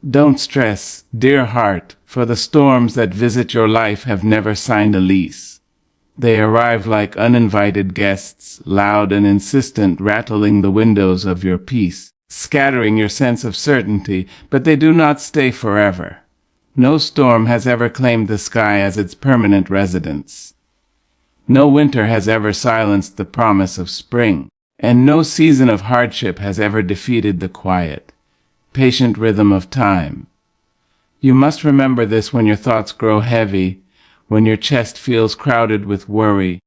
Don't stress, dear heart, for the storms that visit your life have never signed a lease. They arrive like uninvited guests, loud and insistent, rattling the windows of your peace, scattering your sense of certainty, but they do not stay forever. No storm has ever claimed the sky as its permanent residence. No winter has ever silenced the promise of spring, and no season of hardship has ever defeated the quiet, patient rhythm of time. You must remember this when your thoughts grow heavy, when your chest feels crowded with worry,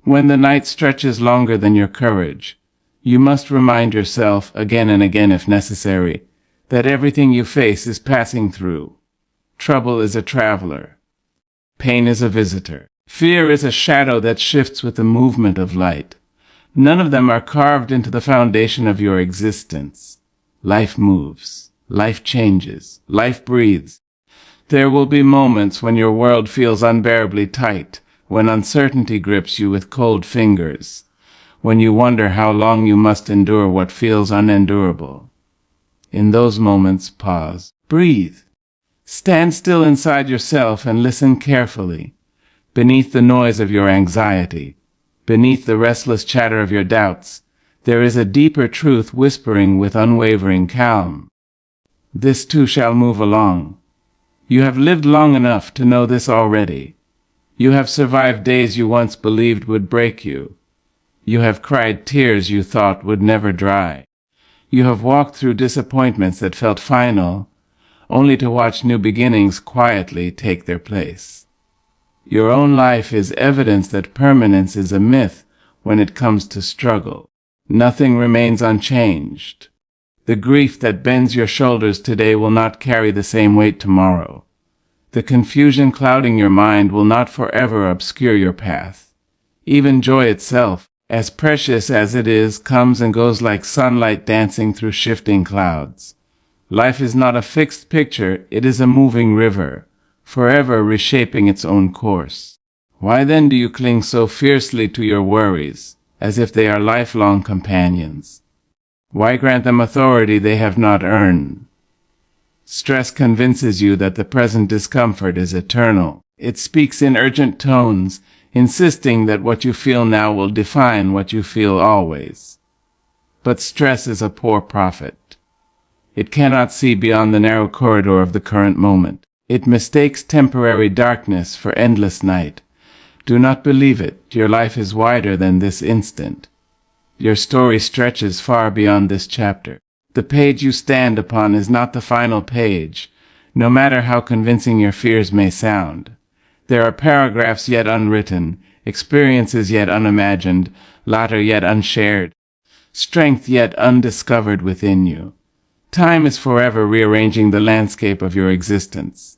when the night stretches longer than your courage. You must remind yourself, again and again if necessary, that everything you face is passing through. Trouble is a traveler. Pain is a visitor. Fear is a shadow that shifts with the movement of light. None of them are carved into the foundation of your existence. Life moves. Life changes. Life breathes. There will be moments when your world feels unbearably tight, when uncertainty grips you with cold fingers, when you wonder how long you must endure what feels unendurable. In those moments, pause. Breathe. Stand still inside yourself and listen carefully. Beneath the noise of your anxiety, beneath the restless chatter of your doubts, there is a deeper truth whispering with unwavering calm. This too shall move along. You have lived long enough to know this already. You have survived days you once believed would break you. You have cried tears you thought would never dry. You have walked through disappointments that felt final, only to watch new beginnings quietly take their place. Your own life is evidence that permanence is a myth when it comes to struggle. Nothing remains unchanged. The grief that bends your shoulders today will not carry the same weight tomorrow. The confusion clouding your mind will not forever obscure your path. Even joy itself, as precious as it is, comes and goes like sunlight dancing through shifting clouds. Life is not a fixed picture, it is a moving river, forever reshaping its own course. Why then do you cling so fiercely to your worries, as if they are lifelong companions? Why grant them authority they have not earned? Stress convinces you that the present discomfort is eternal. It speaks in urgent tones, insisting that what you feel now will define what you feel always. But stress is a poor prophet. It cannot see beyond the narrow corridor of the current moment. It mistakes temporary darkness for endless night. Do not believe it. Your life is wider than this instant. Your story stretches far beyond this chapter. The page you stand upon is not the final page, no matter how convincing your fears may sound. There are paragraphs yet unwritten, experiences yet unimagined, laughter yet unshared, strength yet undiscovered within you. Time is forever rearranging the landscape of your existence.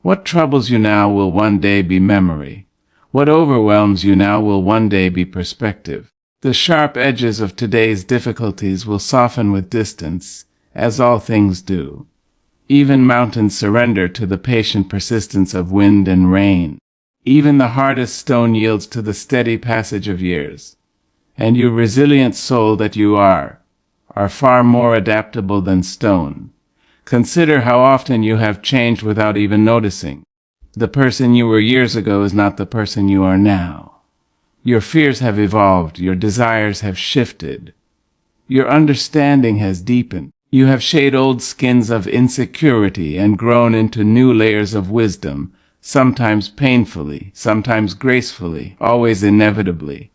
What troubles you now will one day be memory. What overwhelms you now will one day be perspective. The sharp edges of today's difficulties will soften with distance, as all things do. Even mountains surrender to the patient persistence of wind and rain. Even the hardest stone yields to the steady passage of years. And you resilient soul that you are far more adaptable than stone. Consider how often you have changed without even noticing. The person you were years ago is not the person you are now. Your fears have evolved, your desires have shifted. Your understanding has deepened. You have shed old skins of insecurity and grown into new layers of wisdom, sometimes painfully, sometimes gracefully, always inevitably.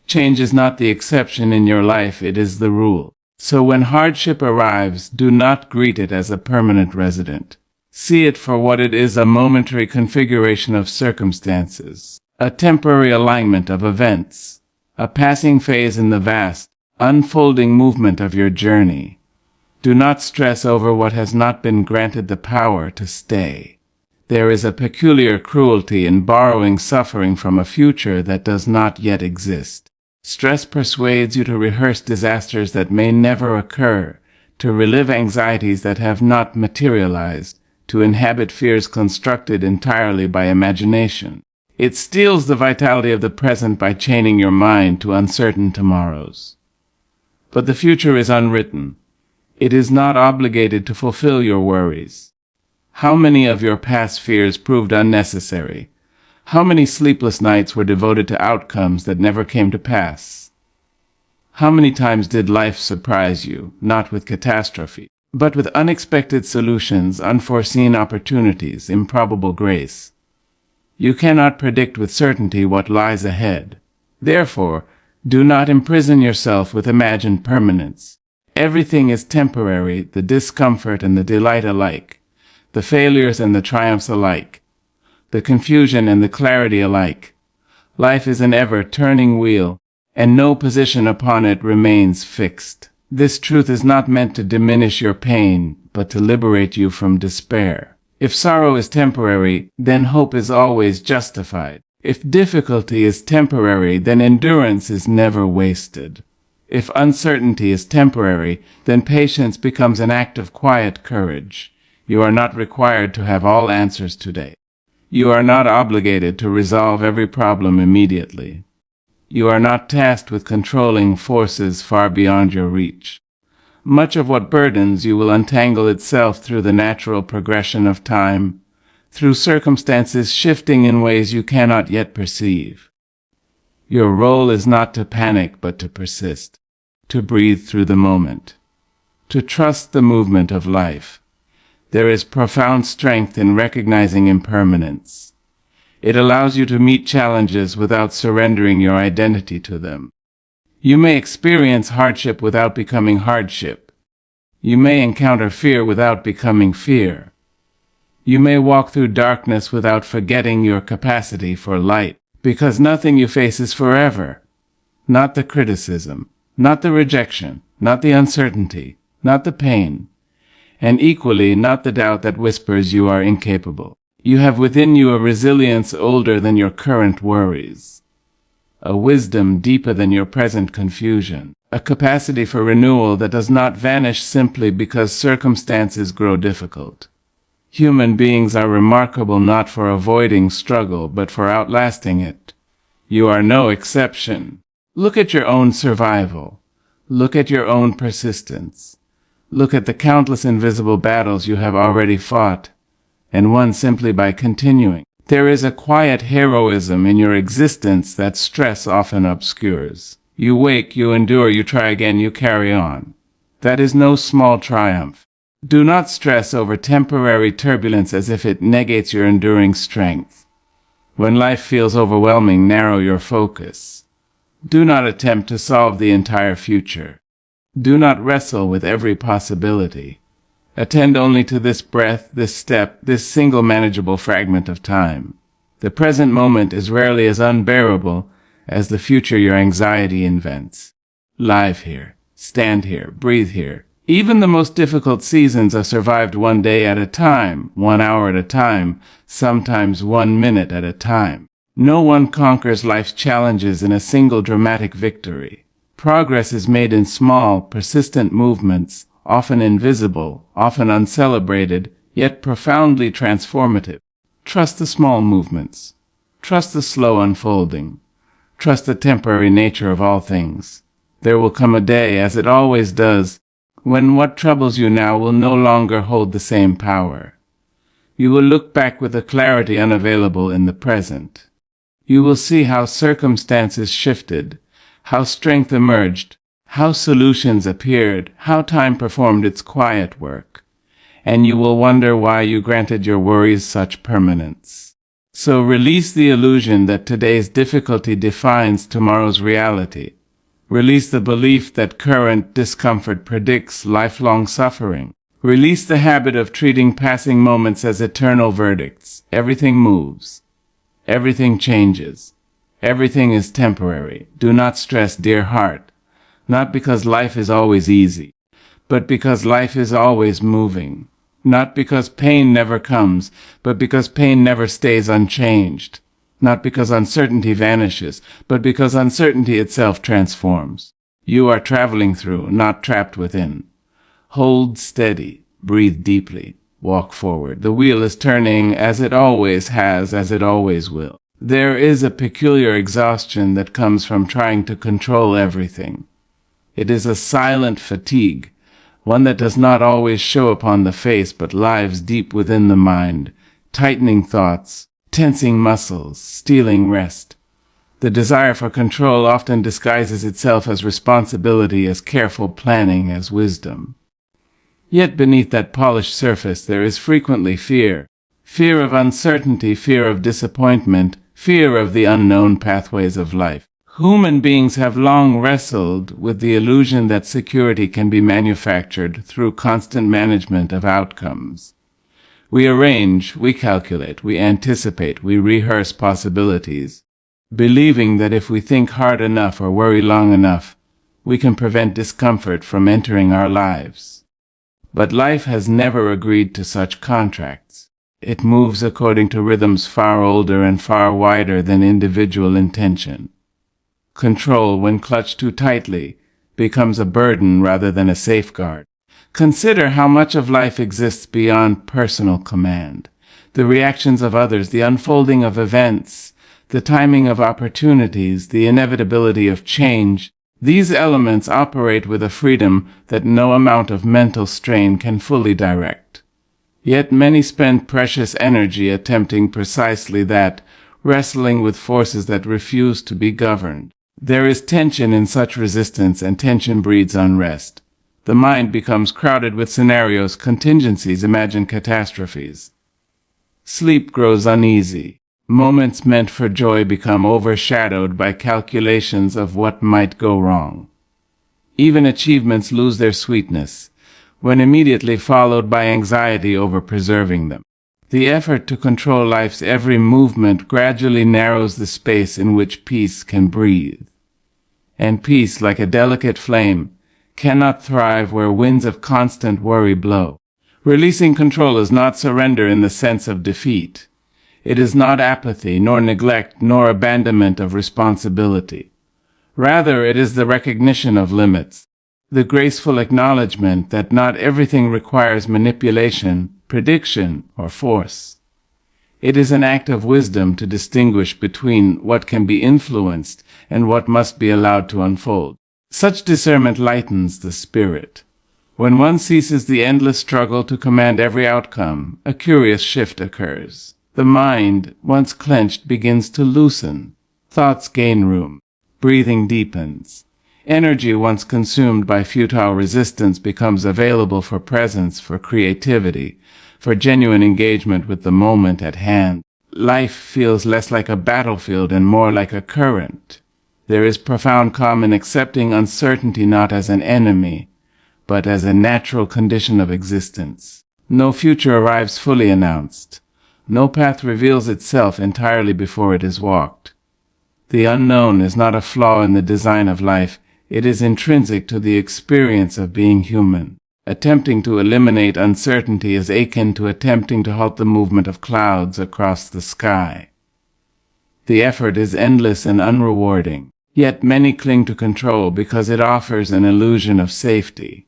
Change is not the exception in your life, it is the rule. So when hardship arrives, do not greet it as a permanent resident. See it for what it is, a momentary configuration of circumstances. A temporary alignment of events, a passing phase in the vast, unfolding movement of your journey. Do not stress over what has not been granted the power to stay. There is a peculiar cruelty in borrowing suffering from a future that does not yet exist. Stress persuades you to rehearse disasters that may never occur, to relive anxieties that have not materialized, to inhabit fears constructed entirely by imagination. It steals the vitality of the present by chaining your mind to uncertain tomorrows. But the future is unwritten. It is not obligated to fulfill your worries. How many of your past fears proved unnecessary? How many sleepless nights were devoted to outcomes that never came to pass? How many times did life surprise you, not with catastrophe, but with unexpected solutions, unforeseen opportunities, improbable grace? You cannot predict with certainty what lies ahead. Therefore, do not imprison yourself with imagined permanence. Everything is temporary, the discomfort and the delight alike, the failures and the triumphs alike, the confusion and the clarity alike. Life is an ever-turning wheel, and no position upon it remains fixed. This truth is not meant to diminish your pain, but to liberate you from despair. If sorrow is temporary, then hope is always justified. If difficulty is temporary, then endurance is never wasted. If uncertainty is temporary, then patience becomes an act of quiet courage. You are not required to have all answers today. You are not obligated to resolve every problem immediately. You are not tasked with controlling forces far beyond your reach. Much of what burdens you will untangle itself through the natural progression of time, through circumstances shifting in ways you cannot yet perceive. Your role is not to panic but to persist, to breathe through the moment, to trust the movement of life. There is profound strength in recognizing impermanence. It allows you to meet challenges without surrendering your identity to them. You may experience hardship without becoming hardship. You may encounter fear without becoming fear. You may walk through darkness without forgetting your capacity for light, because nothing you face is forever. Not the criticism, not the rejection, not the uncertainty, not the pain, and equally not the doubt that whispers you are incapable. You have within you a resilience older than your current worries, a wisdom deeper than your present confusion, a capacity for renewal that does not vanish simply because circumstances grow difficult. Human beings are remarkable not for avoiding struggle, but for outlasting it. You are no exception. Look at your own survival. Look at your own persistence. Look at the countless invisible battles you have already fought, and won simply by continuing. There is a quiet heroism in your existence that stress often obscures. You wake, you endure, you try again, you carry on. That is no small triumph. Do not stress over temporary turbulence as if it negates your enduring strength. When life feels overwhelming, narrow your focus. Do not attempt to solve the entire future. Do not wrestle with every possibility. Attend only to this breath, this step, this single manageable fragment of time. The present moment is rarely as unbearable as the future your anxiety invents. Live here, stand here, breathe here. Even the most difficult seasons are survived one day at a time, 1 hour at a time, sometimes 1 minute at a time. No one conquers life's challenges in a single dramatic victory. Progress is made in small, persistent movements, often invisible, often uncelebrated, yet profoundly transformative. Trust the small movements. Trust the slow unfolding. Trust the temporary nature of all things. There will come a day, as it always does, when what troubles you now will no longer hold the same power. You will look back with a clarity unavailable in the present. You will see how circumstances shifted, how strength emerged, how solutions appeared, how time performed its quiet work, and you will wonder why you granted your worries such permanence. So release the illusion that today's difficulty defines tomorrow's reality. Release the belief that current discomfort predicts lifelong suffering. Release the habit of treating passing moments as eternal verdicts. Everything moves. Everything changes. Everything is temporary. Do not stress, dear heart. Not because life is always easy, but because life is always moving. Not because pain never comes, but because pain never stays unchanged. Not because uncertainty vanishes, but because uncertainty itself transforms. You are traveling through, not trapped within. Hold steady, breathe deeply, walk forward. The wheel is turning as it always has, as it always will. There is a peculiar exhaustion that comes from trying to control everything. It is a silent fatigue, one that does not always show upon the face but lives deep within the mind, tightening thoughts, tensing muscles, stealing rest. The desire for control often disguises itself as responsibility, as careful planning, as wisdom. Yet beneath that polished surface there is frequently fear. Fear of uncertainty, fear of disappointment, fear of the unknown pathways of life. Human beings have long wrestled with the illusion that security can be manufactured through constant management of outcomes. We arrange, we calculate, we anticipate, we rehearse possibilities, believing that if we think hard enough or worry long enough, we can prevent discomfort from entering our lives. But life has never agreed to such contracts. It moves according to rhythms far older and far wider than individual intention. Control, when clutched too tightly, becomes a burden rather than a safeguard. Consider how much of life exists beyond personal command. The reactions of others, the unfolding of events, the timing of opportunities, the inevitability of change. These elements operate with a freedom that no amount of mental strain can fully direct. Yet many spend precious energy attempting precisely that, wrestling with forces that refuse to be governed. There is tension in such resistance, and tension breeds unrest. The mind becomes crowded with scenarios, contingencies, imagined catastrophes. Sleep grows uneasy. Moments meant for joy become overshadowed by calculations of what might go wrong. Even achievements lose their sweetness, when immediately followed by anxiety over preserving them. The effort to control life's every movement gradually narrows the space in which peace can breathe. And peace, like a delicate flame, cannot thrive where winds of constant worry blow. Releasing control is not surrender in the sense of defeat. It is not apathy, nor neglect, nor abandonment of responsibility. Rather, it is the recognition of limits, the graceful acknowledgement that not everything requires manipulation, prediction, or force. It is an act of wisdom to distinguish between what can be influenced and what must be allowed to unfold. Such discernment lightens the spirit. When one ceases the endless struggle to command every outcome, a curious shift occurs. The mind, once clenched, begins to loosen. Thoughts gain room. Breathing deepens. Energy once consumed by futile resistance becomes available for presence, for creativity, for genuine engagement with the moment at hand. Life feels less like a battlefield and more like a current. There is profound calm in accepting uncertainty not as an enemy, but as a natural condition of existence. No future arrives fully announced. No path reveals itself entirely before it is walked. The unknown is not a flaw in the design of life. It is intrinsic to the experience of being human. Attempting to eliminate uncertainty is akin to attempting to halt the movement of clouds across the sky. The effort is endless and unrewarding. Yet many cling to control because it offers an illusion of safety.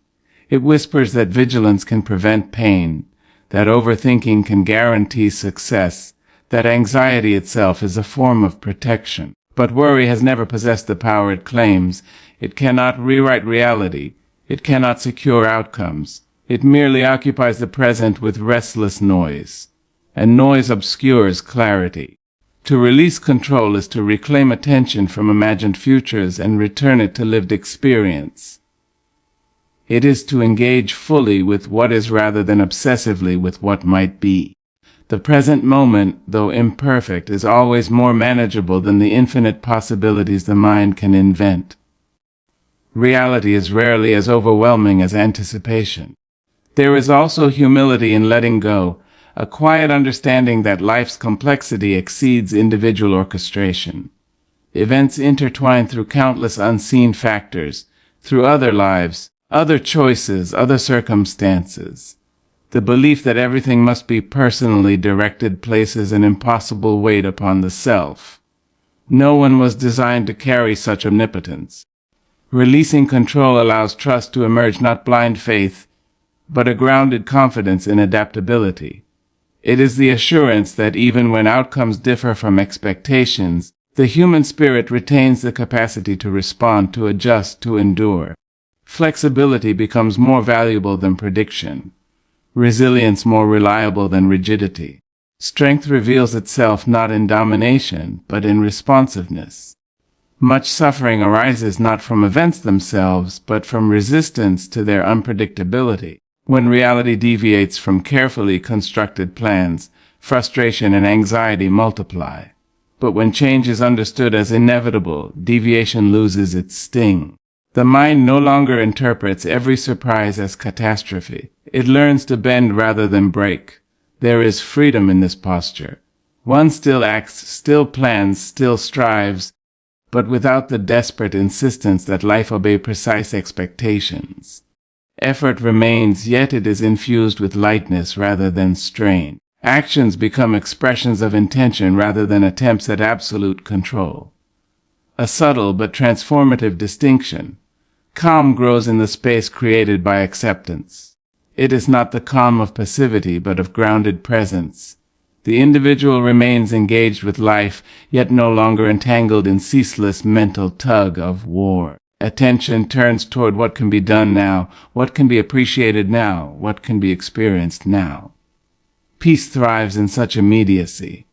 It whispers that vigilance can prevent pain, that overthinking can guarantee success, that anxiety itself is a form of protection. But worry has never possessed the power it claims. It cannot rewrite reality. It cannot secure outcomes. It merely occupies the present with restless noise. And noise obscures clarity. To release control is to reclaim attention from imagined futures and return it to lived experience. It is to engage fully with what is rather than obsessively with what might be. The present moment, though imperfect, is always more manageable than the infinite possibilities the mind can invent. Reality is rarely as overwhelming as anticipation. There is also humility in letting go, a quiet understanding that life's complexity exceeds individual orchestration. Events intertwine through countless unseen factors, through other lives, other choices, other circumstances. The belief that everything must be personally directed places an impossible weight upon the self. No one was designed to carry such omnipotence. Releasing control allows trust to emerge, not blind faith, but a grounded confidence in adaptability. It is the assurance that even when outcomes differ from expectations, the human spirit retains the capacity to respond, to adjust, to endure. Flexibility becomes more valuable than prediction, resilience more reliable than rigidity. Strength reveals itself not in domination, but in responsiveness. Much suffering arises not from events themselves, but from resistance to their unpredictability. When reality deviates from carefully constructed plans, frustration and anxiety multiply. But when change is understood as inevitable, deviation loses its sting. The mind no longer interprets every surprise as catastrophe. It learns to bend rather than break. There is freedom in this posture. One still acts, still plans, still strives, but without the desperate insistence that life obey precise expectations. Effort remains, yet it is infused with lightness rather than strain. Actions become expressions of intention rather than attempts at absolute control. A subtle but transformative distinction. Calm grows in the space created by acceptance. It is not the calm of passivity but of grounded presence. The individual remains engaged with life, yet no longer entangled in ceaseless mental tug of war. Attention turns toward what can be done now, what can be appreciated now, what can be experienced now. Peace thrives in such immediacy.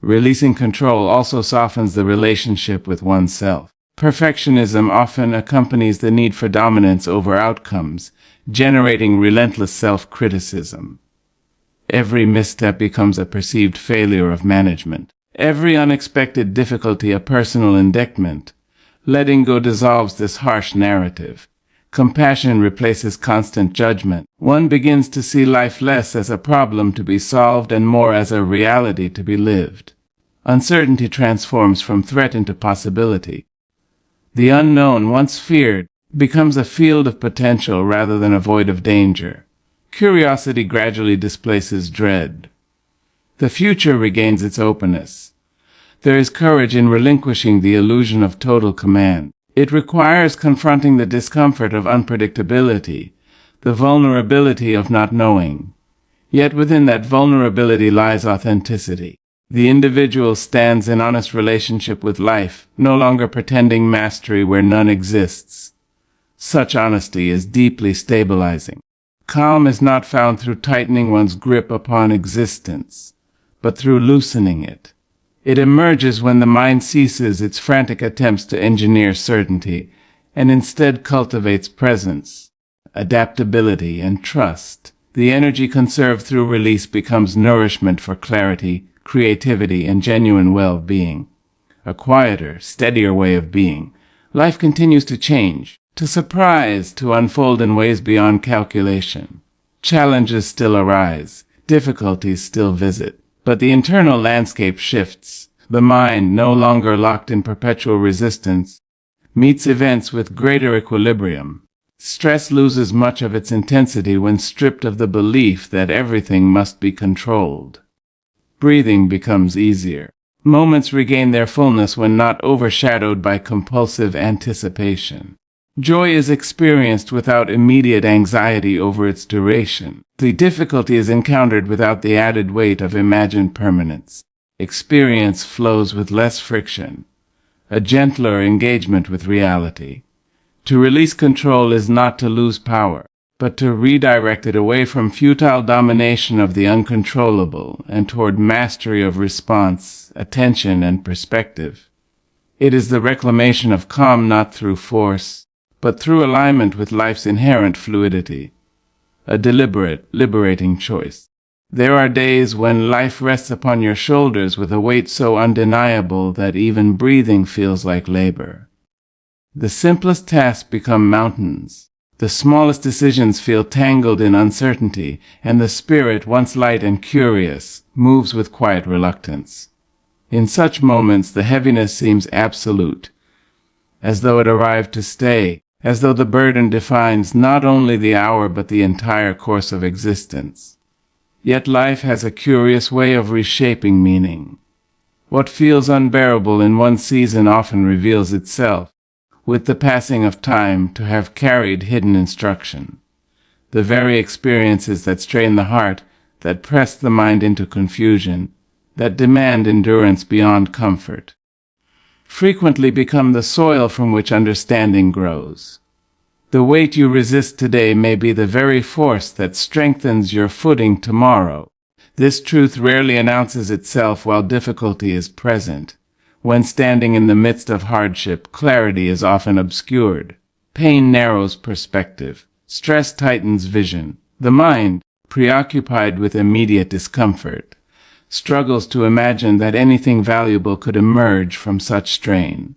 Releasing control also softens the relationship with oneself. Perfectionism often accompanies the need for dominance over outcomes, generating relentless self-criticism. Every misstep becomes a perceived failure of management. Every unexpected difficulty a personal indictment. Letting go dissolves this harsh narrative. Compassion replaces constant judgment. One begins to see life less as a problem to be solved and more as a reality to be lived. Uncertainty transforms from threat into possibility. The unknown, once feared, becomes a field of potential rather than a void of danger. Curiosity gradually displaces dread. The future regains its openness. There is courage in relinquishing the illusion of total command. It requires confronting the discomfort of unpredictability, the vulnerability of not knowing. Yet within that vulnerability lies authenticity. The individual stands in honest relationship with life, no longer pretending mastery where none exists. Such honesty is deeply stabilizing. Calm is not found through tightening one's grip upon existence, but through loosening it. It emerges when the mind ceases its frantic attempts to engineer certainty and instead cultivates presence, adaptability, and trust. The energy conserved through release becomes nourishment for clarity, creativity, and genuine well-being. A quieter, steadier way of being. Life continues to change, to surprise, to unfold in ways beyond calculation. Challenges still arise, difficulties still visit. But the internal landscape shifts. The mind, no longer locked in perpetual resistance, meets events with greater equilibrium. Stress loses much of its intensity when stripped of the belief that everything must be controlled. Breathing becomes easier. Moments regain their fullness when not overshadowed by compulsive anticipation. Joy is experienced without immediate anxiety over its duration. The difficulty is encountered without the added weight of imagined permanence. Experience flows with less friction, a gentler engagement with reality. To release control is not to lose power, but to redirect it away from futile domination of the uncontrollable and toward mastery of response, attention, and perspective. It is the reclamation of calm not through force, but through alignment with life's inherent fluidity. A deliberate, liberating choice. There are days when life rests upon your shoulders with a weight so undeniable that even breathing feels like labor. The simplest tasks become mountains. The smallest decisions feel tangled in uncertainty, and the spirit, once light and curious, moves with quiet reluctance. In such moments, the heaviness seems absolute, as though it arrived to stay, as though the burden defines not only the hour but the entire course of existence. Yet life has a curious way of reshaping meaning. What feels unbearable in one season often reveals itself, with the passing of time, to have carried hidden instruction. The very experiences that strain the heart, that press the mind into confusion, that demand endurance beyond comfort, frequently become the soil from which understanding grows. The weight you resist today may be the very force that strengthens your footing tomorrow. This truth rarely announces itself while difficulty is present. When standing in the midst of hardship, clarity is often obscured. Pain narrows perspective. Stress tightens vision. The mind, preoccupied with immediate discomfort, struggles to imagine that anything valuable could emerge from such strain.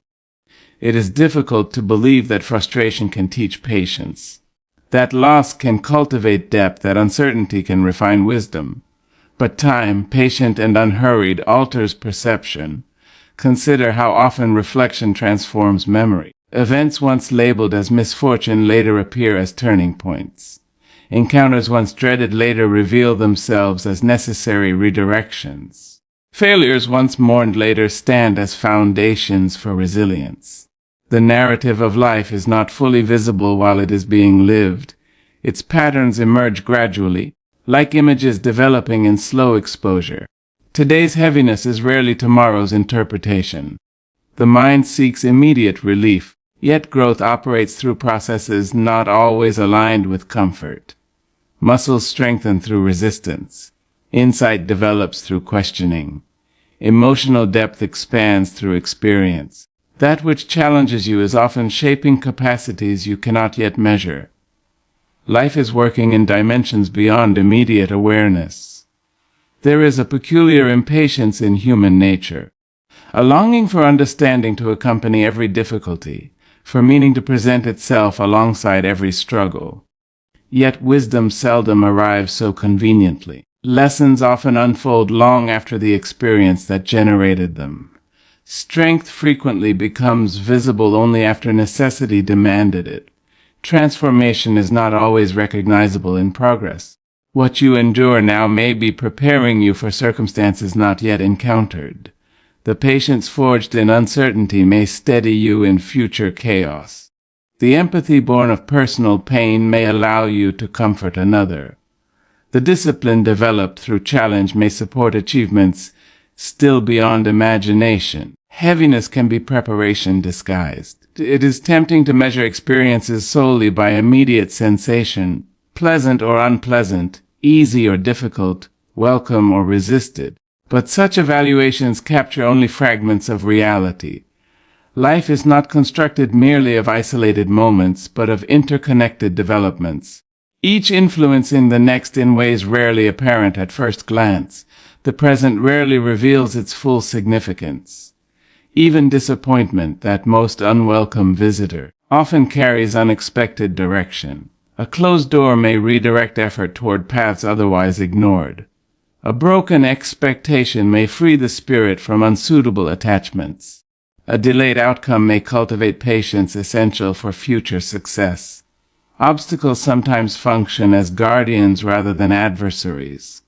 It is difficult to believe that frustration can teach patience, that loss can cultivate depth, that uncertainty can refine wisdom. But time, patient and unhurried, alters perception. Consider how often reflection transforms memory. Events once labeled as misfortune later appear as turning points. Encounters once dreaded later reveal themselves as necessary redirections. Failures once mourned later stand as foundations for resilience. The narrative of life is not fully visible while it is being lived. Its patterns emerge gradually, like images developing in slow exposure. Today's heaviness is rarely tomorrow's interpretation. The mind seeks immediate relief, yet growth operates through processes not always aligned with comfort. Muscles strengthen through resistance. Insight develops through questioning. Emotional depth expands through experience. That which challenges you is often shaping capacities you cannot yet measure. Life is working in dimensions beyond immediate awareness. There is a peculiar impatience in human nature, a longing for understanding to accompany every difficulty, for meaning to present itself alongside every struggle. Yet wisdom seldom arrives so conveniently. Lessons often unfold long after the experience that generated them. Strength frequently becomes visible only after necessity demanded it. Transformation is not always recognizable in progress. What you endure now may be preparing you for circumstances not yet encountered. The patience forged in uncertainty may steady you in future chaos. The empathy born of personal pain may allow you to comfort another. The discipline developed through challenge may support achievements still beyond imagination. Heaviness can be preparation disguised. It is tempting to measure experiences solely by immediate sensation, pleasant or unpleasant, easy or difficult, welcome or resisted. But such evaluations capture only fragments of reality. Life is not constructed merely of isolated moments, but of interconnected developments, each influencing the next in ways rarely apparent at first glance. The present rarely reveals its full significance. Even disappointment, that most unwelcome visitor, often carries unexpected direction. A closed door may redirect effort toward paths otherwise ignored. A broken expectation may free the spirit from unsuitable attachments. A delayed outcome may cultivate patience essential for future success. Obstacles sometimes function as guardians rather than adversaries.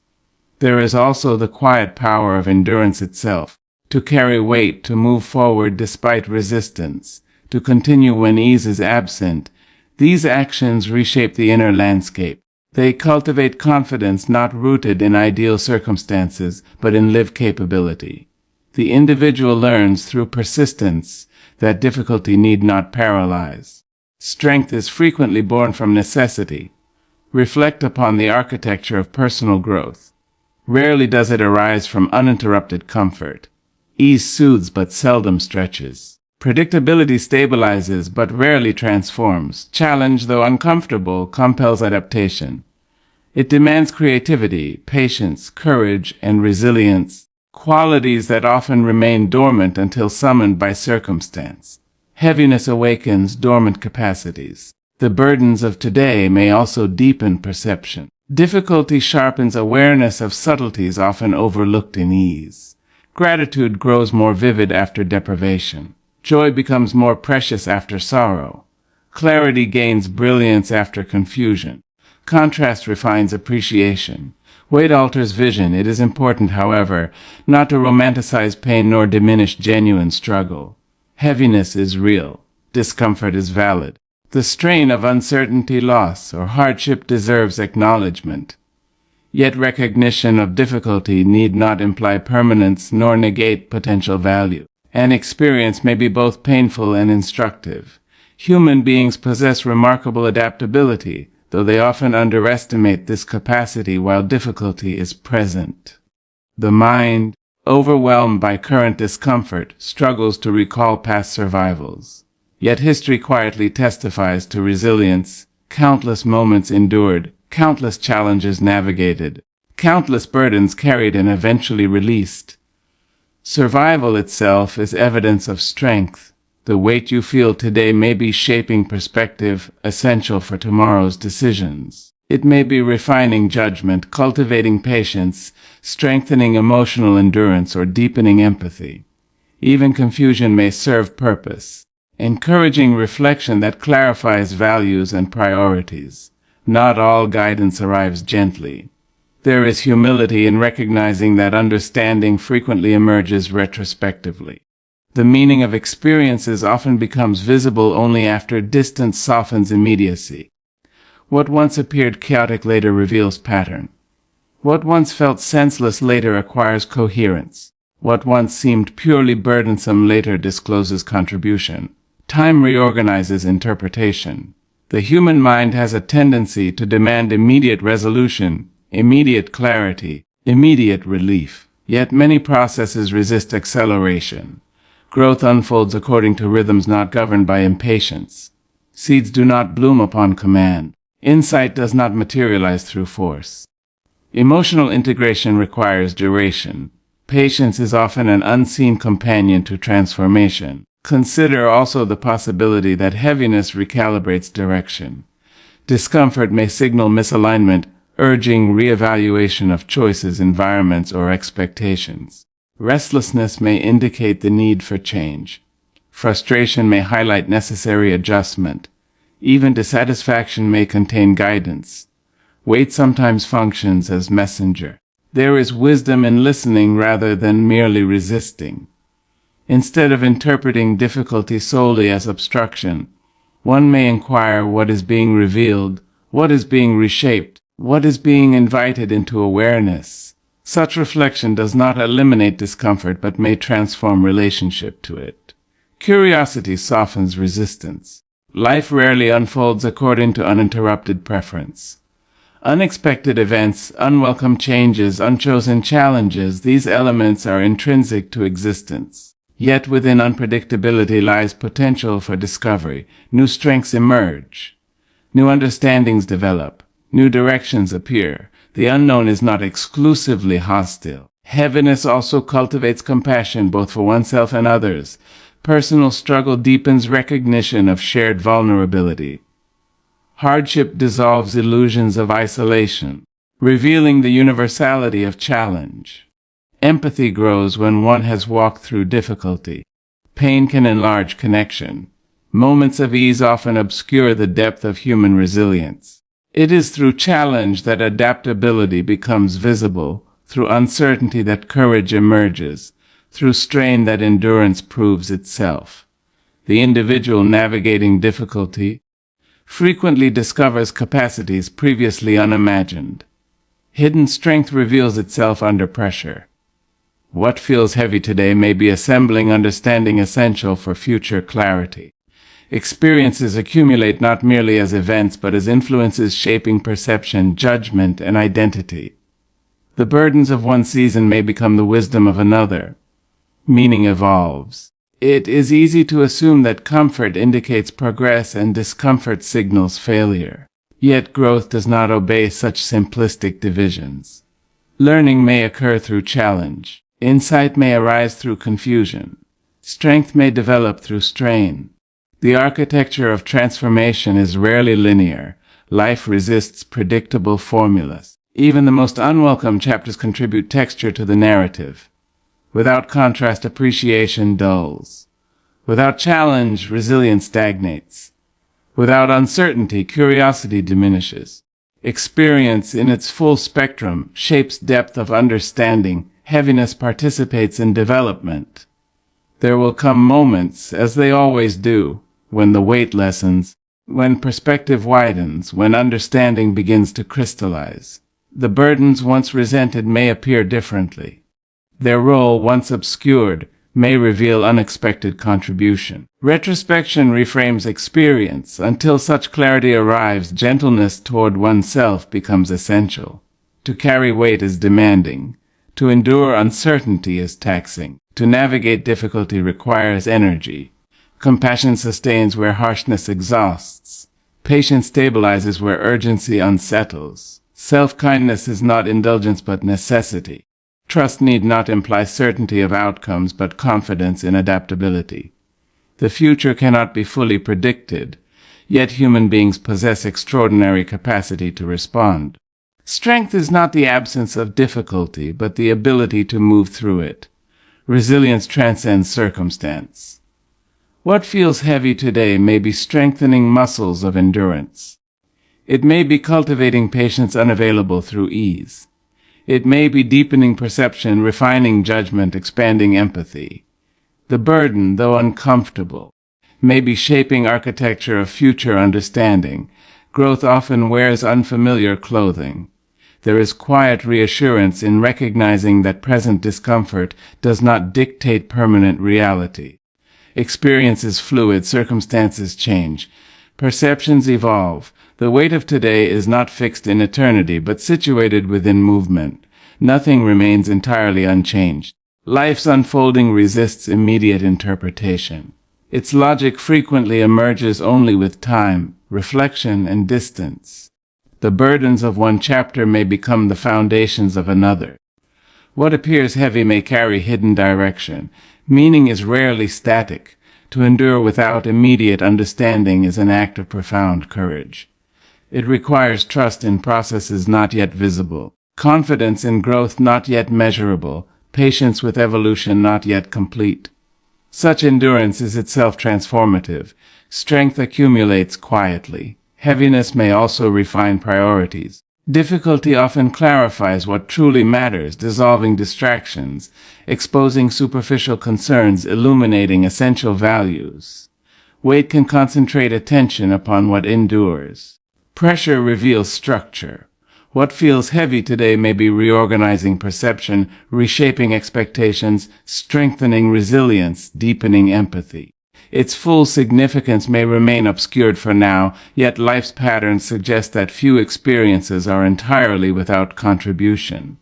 There is also the quiet power of endurance itself. To carry weight, to move forward despite resistance, to continue when ease is absent. These actions reshape the inner landscape. They cultivate confidence not rooted in ideal circumstances, but in lived capability. The individual learns through persistence that difficulty need not paralyze. Strength is frequently born from necessity. Reflect upon the architecture of personal growth. Rarely does it arise from uninterrupted comfort. Ease soothes but seldom stretches. Predictability stabilizes but rarely transforms. Challenge, though uncomfortable, compels adaptation. It demands creativity, patience, courage, and resilience, qualities that often remain dormant until summoned by circumstance. Heaviness awakens dormant capacities. The burdens of today may also deepen perception. Difficulty sharpens awareness of subtleties often overlooked in ease. Gratitude grows more vivid after deprivation. Joy becomes more precious after sorrow. Clarity gains brilliance after confusion. Contrast refines appreciation. Weight alters vision. It is important, however, not to romanticize pain nor diminish genuine struggle. Heaviness is real. Discomfort is valid. The strain of uncertainty, loss, or hardship deserves acknowledgement. Yet recognition of difficulty need not imply permanence nor negate potential value. An experience may be both painful and instructive. Human beings possess remarkable adaptability, though they often underestimate this capacity while difficulty is present. The mind, overwhelmed by current discomfort, struggles to recall past survivals. Yet history quietly testifies to resilience, countless moments endured, countless challenges navigated, countless burdens carried and eventually released. Survival itself is evidence of strength. The weight you feel today may be shaping perspective, essential for tomorrow's decisions. It may be refining judgment, cultivating patience, strengthening emotional endurance, or deepening empathy. Even confusion may serve purpose, encouraging reflection that clarifies values and priorities. Not all guidance arrives gently. There is humility in recognizing that understanding frequently emerges retrospectively. The meaning of experiences often becomes visible only after distance softens immediacy. What once appeared chaotic later reveals pattern. What once felt senseless later acquires coherence. What once seemed purely burdensome later discloses contribution. Time reorganizes interpretation. The human mind has a tendency to demand immediate resolution, immediate clarity, immediate relief. Yet many processes resist acceleration. Growth unfolds according to rhythms not governed by impatience. Seeds do not bloom upon command. Insight does not materialize through force. Emotional integration requires duration. Patience is often an unseen companion to transformation. Consider also the possibility that heaviness recalibrates direction. Discomfort may signal misalignment, urging reevaluation of choices, environments, or expectations. Restlessness may indicate the need for change. Frustration may highlight necessary adjustment. Even dissatisfaction may contain guidance. Weight sometimes functions as messenger. There is wisdom in listening rather than merely resisting. Instead of interpreting difficulty solely as obstruction, one may inquire what is being revealed, what is being reshaped, what is being invited into awareness. Such reflection does not eliminate discomfort but may transform relationship to it. Curiosity softens resistance. Life rarely unfolds according to uninterrupted preference. Unexpected events, unwelcome changes, unchosen challenges, these elements are intrinsic to existence. Yet within unpredictability lies potential for discovery. New strengths emerge. New understandings develop. New directions appear. The unknown is not exclusively hostile. Heaviness also cultivates compassion both for oneself and others. Personal struggle deepens recognition of shared vulnerability. Hardship dissolves illusions of isolation, revealing the universality of challenge. Empathy grows when one has walked through difficulty. Pain can enlarge connection. Moments of ease often obscure the depth of human resilience. It is through challenge that adaptability becomes visible, through uncertainty that courage emerges, through strain that endurance proves itself. The individual navigating difficulty frequently discovers capacities previously unimagined. Hidden strength reveals itself under pressure. What feels heavy today may be assembling understanding essential for future clarity. Experiences accumulate not merely as events but as influences shaping perception, judgment, and identity. The burdens of one season may become the wisdom of another. Meaning evolves. It is easy to assume that comfort indicates progress and discomfort signals failure. Yet growth does not obey such simplistic divisions. Learning may occur through challenge. Insight may arise through confusion. Strength may develop through strain. The architecture of transformation is rarely linear. Life resists predictable formulas. Even the most unwelcome chapters contribute texture to the narrative. Without contrast, appreciation dulls. Without challenge, resilience stagnates. Without uncertainty, curiosity diminishes. Experience in its full spectrum shapes depth of understanding. Heaviness participates in development. There will come moments, as they always do, when the weight lessens, when perspective widens, when understanding begins to crystallize. The burdens once resented may appear differently. Their role, once obscured, may reveal unexpected contribution. Retrospection reframes experience. Until such clarity arrives, gentleness toward oneself becomes essential. To carry weight is demanding. To endure uncertainty is taxing. To navigate difficulty requires energy. Compassion sustains where harshness exhausts. Patience stabilizes where urgency unsettles. Self-kindness is not indulgence but necessity. Trust need not imply certainty of outcomes but confidence in adaptability. The future cannot be fully predicted, yet human beings possess extraordinary capacity to respond. Strength is not the absence of difficulty, but the ability to move through it. Resilience transcends circumstance. What feels heavy today may be strengthening muscles of endurance. It may be cultivating patience unavailable through ease. It may be deepening perception, refining judgment, expanding empathy. The burden, though uncomfortable, may be shaping architecture of future understanding. Growth often wears unfamiliar clothing. There is quiet reassurance in recognizing that present discomfort does not dictate permanent reality. Experience is fluid, circumstances change, perceptions evolve. The weight of today is not fixed in eternity, but situated within movement. Nothing remains entirely unchanged. Life's unfolding resists immediate interpretation. Its logic frequently emerges only with time, reflection, and distance. The burdens of one chapter may become the foundations of another. What appears heavy may carry hidden direction. Meaning is rarely static. To endure without immediate understanding is an act of profound courage. It requires trust in processes not yet visible, confidence in growth not yet measurable, patience with evolution not yet complete. Such endurance is itself transformative. Strength accumulates quietly. Heaviness may also refine priorities. Difficulty often clarifies what truly matters, dissolving distractions, exposing superficial concerns, illuminating essential values. Weight can concentrate attention upon what endures. Pressure reveals structure. What feels heavy today may be reorganizing perception, reshaping expectations, strengthening resilience, deepening empathy. Its full significance may remain obscured for now, yet life's patterns suggest that few experiences are entirely without contribution.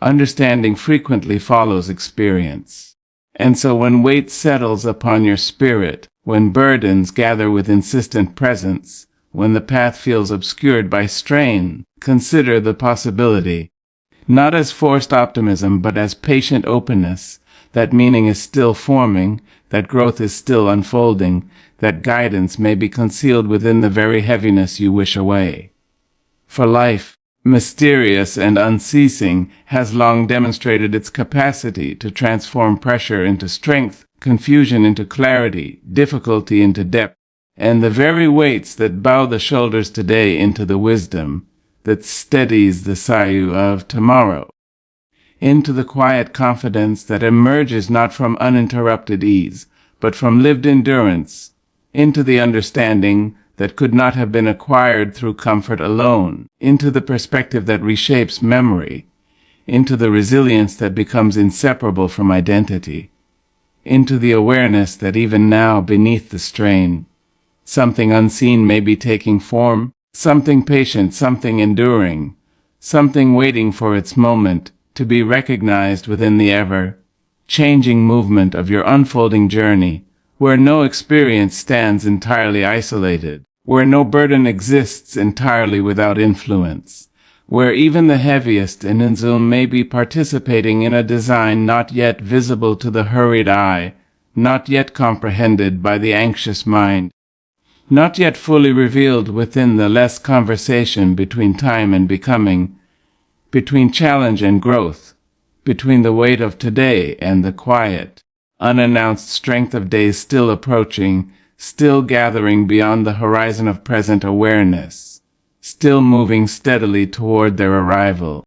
Understanding frequently follows experience. And so when weight settles upon your spirit, when burdens gather with insistent presence, when the path feels obscured by strain, consider the possibility, not as forced optimism but as patient openness, that meaning is still forming, that growth is still unfolding, that guidance may be concealed within the very heaviness you wish away. For life, mysterious and unceasing, has long demonstrated its capacity to transform pressure into strength, confusion into clarity, difficulty into depth, and the very weights that bow the shoulders today into the wisdom that steadies the sinew of tomorrow, into the quiet confidence that emerges not from uninterrupted ease, but from lived endurance, into the understanding that could not have been acquired through comfort alone, into the perspective that reshapes memory, into the resilience that becomes inseparable from identity, into the awareness that even now, beneath the strain, something unseen may be taking form, something patient, something enduring, something waiting for its moment to be recognized within the ever-changing movement of your unfolding journey, where no experience stands entirely isolated, where no burden exists entirely without influence, where even the heaviest in Zoom may be participating in a design not yet visible to the hurried eye, not yet comprehended by the anxious mind, not yet fully revealed within the less conversation between time and becoming, between challenge and growth, between the weight of today and the quiet, unannounced strength of days still approaching, still gathering beyond the horizon of present awareness, still moving steadily toward their arrival.